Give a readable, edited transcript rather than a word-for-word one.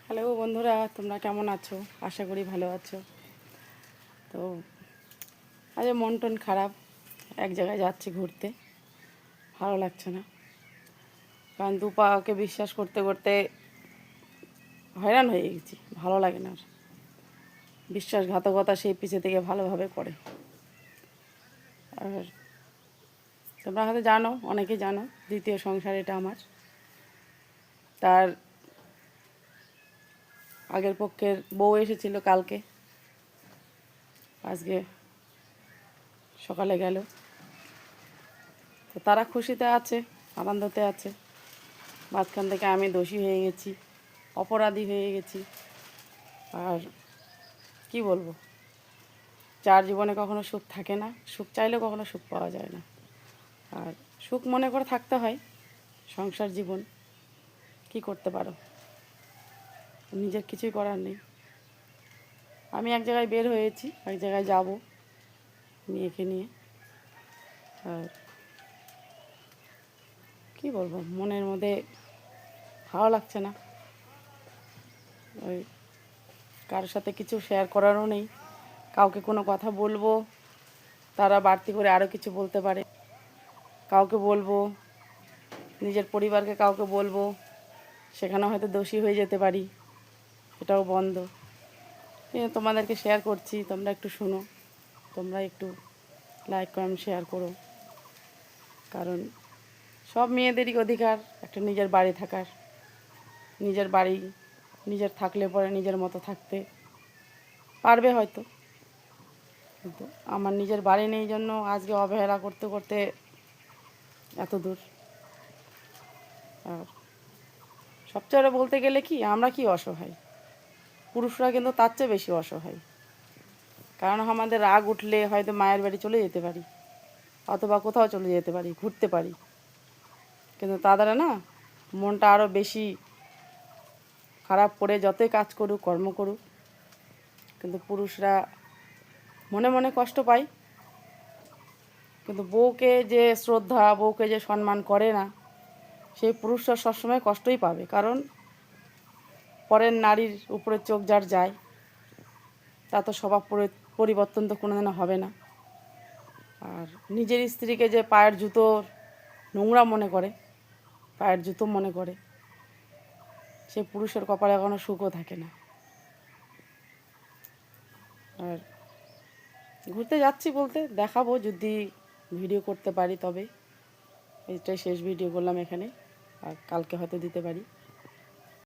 Hello বন্ধুরা, তোমরা কেমন আছো? আশা করি ভালো আছো। তো আজ মন টন খারাপ, এক জায়গায় যাচ্ছি ঘুরতে, ভালো লাগছে না। কারণ দুপাকে বিশ্বাস করতে করতে হয়রান হয়ে গেছি, ভালো লাগে না আর। বিশ্বাসঘাতকতা সেই পিছে থেকে ভালোভাবে করে। আর তোমরা হয়তো জানো, অনেকে জানো, দ্বিতীয় সংসার এটা আমার। তার আগের পক্ষের বউ এসেছিল কালকে, আজকে সকালে গেল। তো তারা খুশিতে আছে, আনন্দতে আছে। মাঝখান থেকে আমি দোষী হয়ে গেছি, অপরাধী হয়ে গেছি। আর কি বলবো, যার জীবনে কখনো সুখ থাকে না, সুখ চাইলেও কখনো সুখ পাওয়া যায় না। আর সুখ মনে করে থাকতে হয়, সংসার জীবন, কি করতে পারো, নিজের কিছুই করার নেই। আমি এক জায়গায় বের হয়েছি, এক জায়গায় যাব মেয়েকে নিয়ে। আর কি বলবো, মনের মধ্যে ভালো লাগছে না। ওই কারোর সাথে কিছু শেয়ার করারও নেই। কাউকে কোনো কথা বলবো, তারা বাড়তি করে আরও কিছু বলতে পারে। কাউকে বলবো, নিজের পরিবারকে কাউকে বলবো, সেখানে হয়তো দোষী হয়ে যেতে পারি, এটাও বন্ধ। তোমাদেরকে শেয়ার করছি, তোমরা একটু শোনো, তোমরা একটু লাইক কমেন্ট শেয়ার করো। কারণ সব মেয়েদেরই অধিকার একটা নিজের বাড়ি থাকার, নিজের বাড়ি নিজের থাকলে পরে নিজের মতো থাকতে পারবে হয়তো। কিন্তু আমার নিজের বাড়ি নেই জন্য আজকে অবহেলা করতে করতে এত দূর। আর সবচেয়ে বড় বলতে গেলে কি, আমরা কি অসহায়, পুরুষরা কিন্তু তার চেয়ে বেশি অসহায়। কারণ আমাদের রাগ উঠলে হয়তো মায়ের বাড়ি চলে যেতে পারি, অথবা কোথাও চলে যেতে পারি, ঘুরতে পারি। কিন্তু তাদের না, মনটা আরও বেশি খারাপ করে যতই কাজ করুক, কর্ম করুক, কিন্তু পুরুষরা মনে মনে কষ্ট পায়। কিন্তু বউকে যে শ্রদ্ধা, বউকে যে সম্মান করে না, সেই পুরুষরা সবসময় কষ্টই পাবে। কারণ পরের নারীর উপরে চোখ যার যায়, তা তো স্বভাব পরিবর্তন তো কোনোদিনও হবে না। আর নিজের স্ত্রীকে যে পায়ের জুতো নোংরা মনে করে, পায়ের জুতো মনে করে, সে পুরুষের কপালে কোনো সুখও থাকে না। আর ঘুরতে যাচ্ছি বলতে দেখাবো, যদি ভিডিও করতে পারি তবে। এটাই শেষ ভিডিও করলাম এখানে, আর কালকে হয়তো দিতে পারি।